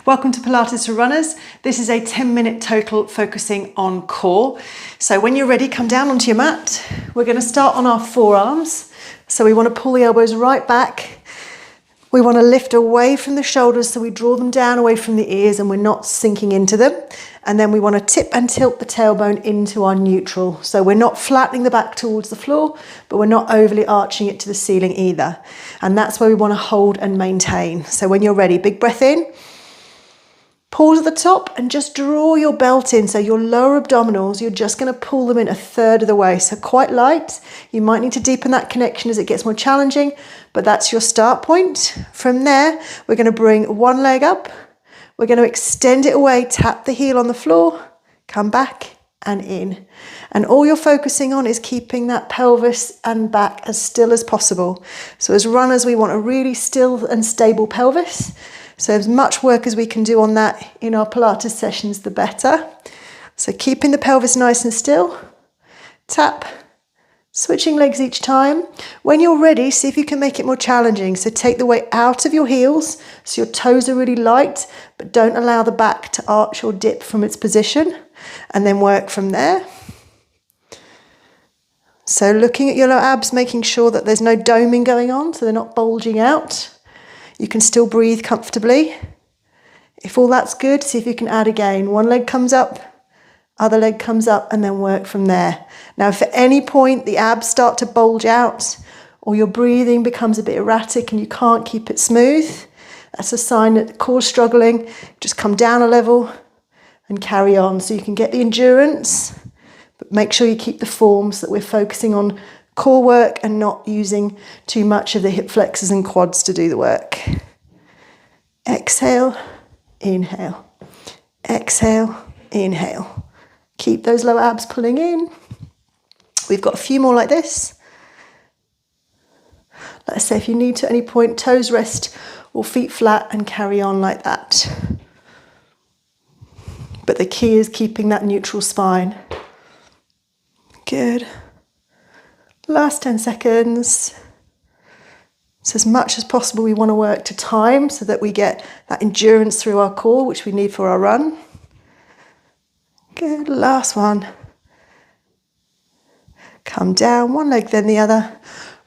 Welcome to Pilates for Runners. This is a 10-minute total focusing on core. So when you're ready, come down onto your mat. We're going to start on our forearms. So we want to pull the elbows right back. We want to lift away from the shoulders, so we draw them down away from the ears and we're not sinking into them. And then we want to tip and tilt the tailbone into our neutral. So we're not flattening the back towards the floor, but we're not overly arching it to the ceiling either. And that's where we want to hold and maintain. So when you're ready, big breath in. Pause at the top and just draw your belt in. So your lower abdominals, you're just going to pull them in a third of the way. So quite light. You might need to deepen that connection as it gets more challenging, but that's your start point. From there, we're going to bring one leg up. We're going to extend it away, tap the heel on the floor, come back and in. And all you're focusing on is keeping that pelvis and back as still as possible. So as runners, we want a really still and stable pelvis. So as much work as we can do on that in our Pilates sessions, the better. So keeping the pelvis nice and still. Tap. Switching legs each time. When you're ready, see if you can make it more challenging. So take the weight out of your heels so your toes are really light, but don't allow the back to arch or dip from its position. And then work from there. So looking at your lower abs, making sure that there's no doming going on, so they're not bulging out. You can still breathe comfortably. If all that's good, see if you can add again. One leg comes up, other leg comes up, and then work from there. Now, if at any point the abs start to bulge out or your breathing becomes a bit erratic and you can't keep it smooth, that's a sign that the core's struggling. Just come down a level and carry on so you can get the endurance, but make sure you keep the form so that we're focusing on core work and not using too much of the hip flexors and quads to do the work. Exhale, inhale. Exhale, inhale. Keep those lower abs pulling in. We've got a few more like this. Let's say if you need to at any point, toes rest or feet flat and carry on like that. But the key is keeping that neutral spine. Good. Last 10 seconds. So as much as possible, we want to work to time so that we get that endurance through our core, which we need for our run. Good, last one. Come down, one leg then the other.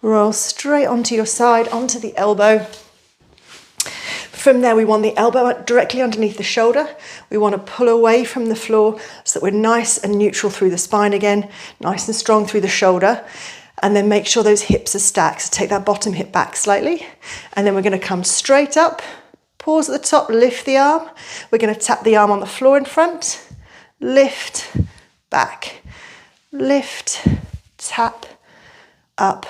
Roll straight onto your side, onto the elbow. From there, we want the elbow directly underneath the shoulder. We want to pull away from the floor so that we're nice and neutral through the spine again, nice and strong through the shoulder. And then make sure those hips are stacked. So take that bottom hip back slightly. And then we're going to come straight up. Pause at the top, lift the arm. We're going to tap the arm on the floor in front. Lift, back. Lift, tap, up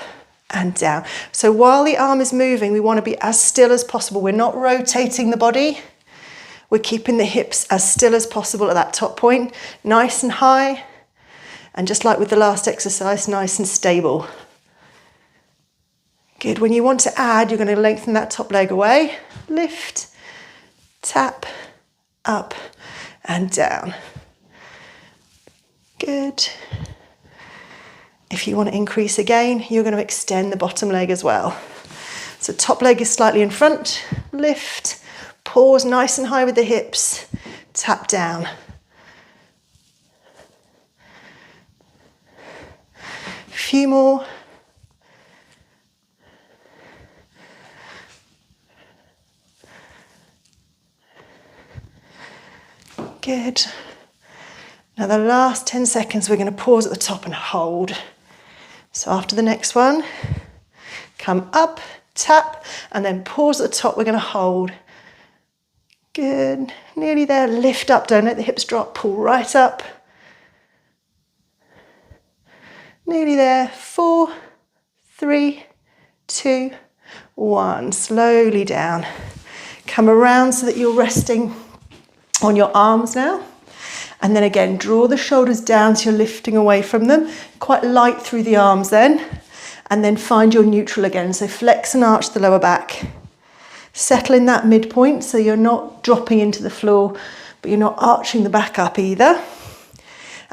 and down. So while the arm is moving, we want to be as still as possible. We're not rotating the body. We're keeping the hips as still as possible at that top point. Nice and high. And just like with the last exercise, nice and stable. Good. When you want to add, you're going to lengthen that top leg away. Lift, tap, up and down. Good. If you want to increase again, you're going to extend the bottom leg as well. So top leg is slightly in front. Lift, pause nice and high with the hips, tap down. Few more. Good. Now the last 10 seconds, we're going to pause at the top and hold. So after the next one, come up, tap, and then pause at the top, we're going to hold. Good. Nearly there. Lift up, don't let the hips drop, pull right up. Nearly there. 4, 3, 2, 1. Slowly down. Come around so that you're resting on your arms now. And then again, draw the shoulders down so you're lifting away from them. Quite light through the arms then. And then find your neutral again. So flex and arch the lower back. Settle in that midpoint so you're not dropping into the floor, but you're not arching the back up either.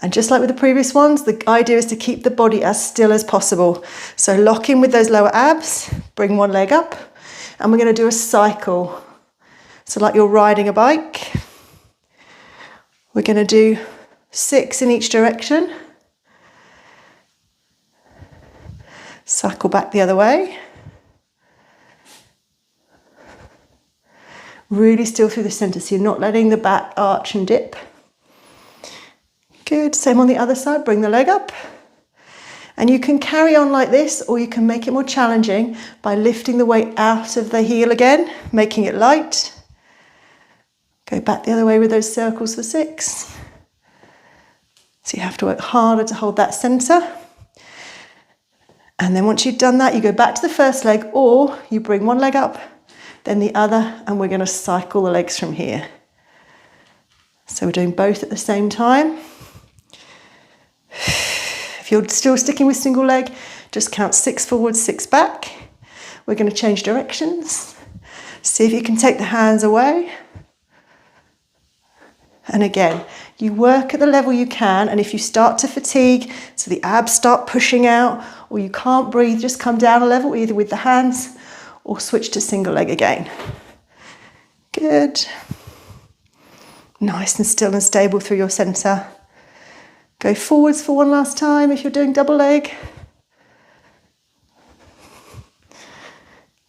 And just like with the previous ones, the idea is to keep the body as still as possible. So lock in with those lower abs, bring one leg up, and we're going to do a cycle. So like you're riding a bike. We're going to do 6 in each direction. Cycle back the other way. Really still through the center, so you're not letting the back arch and dip. Good, same on the other side, bring the leg up. And you can carry on like this, or you can make it more challenging by lifting the weight out of the heel again, making it light. Go back the other way with those circles for 6. So you have to work harder to hold that center. And then once you've done that, you go back to the first leg, or you bring one leg up, then the other, and we're going to cycle the legs from here. So we're doing both at the same time. If you're still sticking with single leg, just count 6 forward, 6 back. We're going to change directions. See if you can take the hands away. And again, you work at the level you can, and if you start to fatigue, so the abs start pushing out, or you can't breathe, just come down a level, either with the hands or switch to single leg again. Good. Nice and still and stable through your center. Go forwards for one last time if you're doing double leg.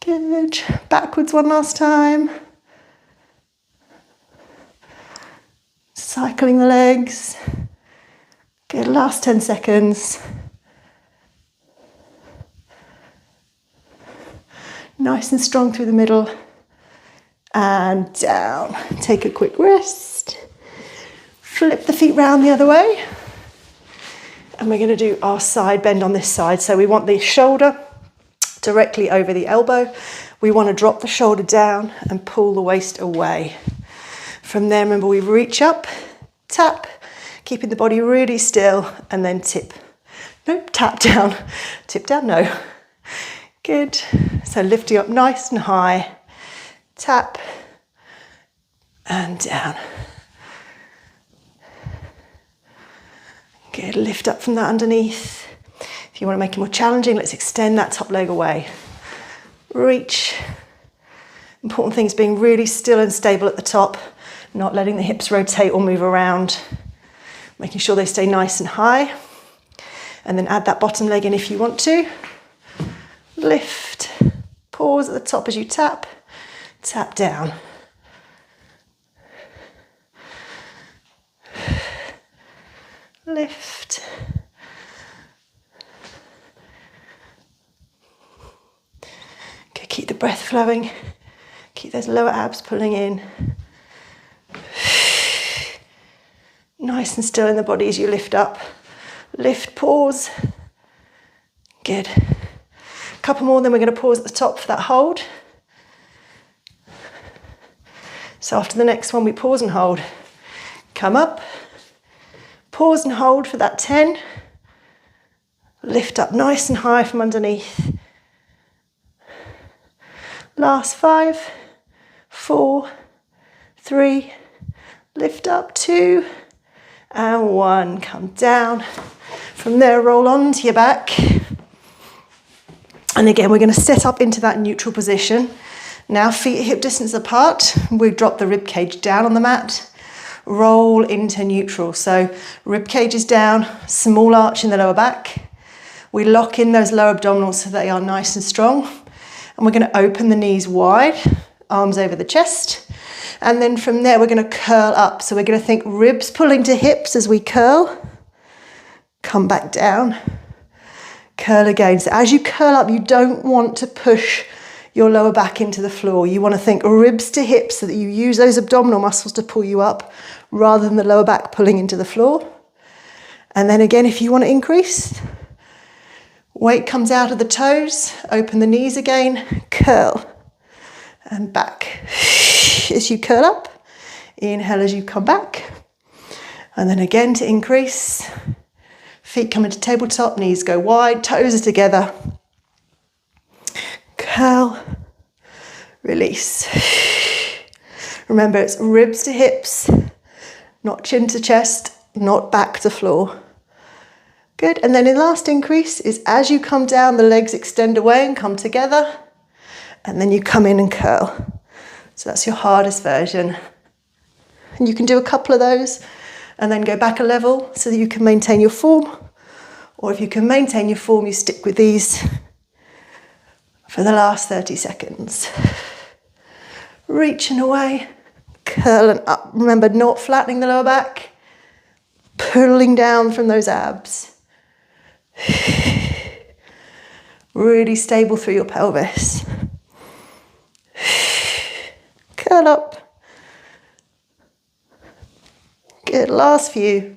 Good. Backwards one last time. Cycling the legs. Good, last 10 seconds. Nice and strong through the middle. And down. Take a quick rest. Flip the feet round the other way. And we're going to do our side bend on this side. So we want the shoulder directly over the elbow. We want to drop the shoulder down and pull the waist away. From there, remember, we reach up, tap, keeping the body really still, and then tip. Nope, tap down. Tip down, no. Good. So lifting up nice and high. Tap and down. Good, lift up from that underneath. If you want to make it more challenging, let's extend that top leg away. Reach. Important thing is being really still and stable at the top, not letting the hips rotate or move around. Making sure they stay nice and high. And then add that bottom leg in if you want to. Lift. Pause at the top as you tap. Tap down. Lift. Okay, keep the breath flowing. Keep those lower abs pulling in. Nice and still in the body as you lift up. Lift, pause. Good. A couple more, then we're going to pause at the top for that hold. So after the next one, we pause and hold. Come up. Pause and hold for that 10. Lift up nice and high from underneath. Last 5, 4, 3, lift up 2, and 1. Come down. From there, roll onto your back. And again, we're going to set up into that neutral position. Now feet hip distance apart. We drop the rib cage down on the mat. Roll into neutral. So rib cage is down, small arch in the lower back. We lock in those lower abdominals so they are nice and strong. And we're going to open the knees wide, arms over the chest. And then from there, we're going to curl up. So we're going to think ribs pulling to hips as we curl. Come back down. Curl again. So as you curl up, you don't want to push your lower back into the floor. You want to think ribs to hips so that you use those abdominal muscles to pull you up rather than the lower back pulling into the floor. And then again, if you want to increase, weight comes out of the toes, open the knees again, curl and back. As you curl up, inhale as you come back. And then again to increase, feet come into tabletop, knees go wide, toes are together. Curl, release. Remember, it's ribs to hips, not chin to chest, not back to floor. Good, and then in last increase is as you come down, the legs extend away and come together, and then you come in and curl. So that's your hardest version. And you can do a couple of those and then go back a level so that you can maintain your form. Or if you can maintain your form, you stick with these for the last 30 seconds. Reaching away, curling up. Remember, not flattening the lower back, pulling down from those abs. Really stable through your pelvis. Curl up. Good, last few.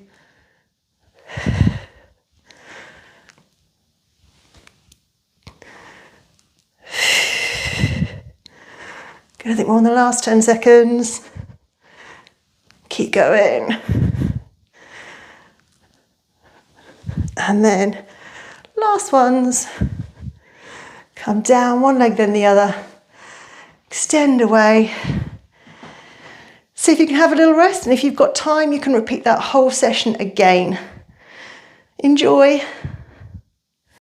Good, I think we're on the last 10 seconds. Keep going. And then last ones. Come down, one leg then the other. Extend away. See if you can have a little rest, and if you've got time, you can repeat that whole session again. Enjoy.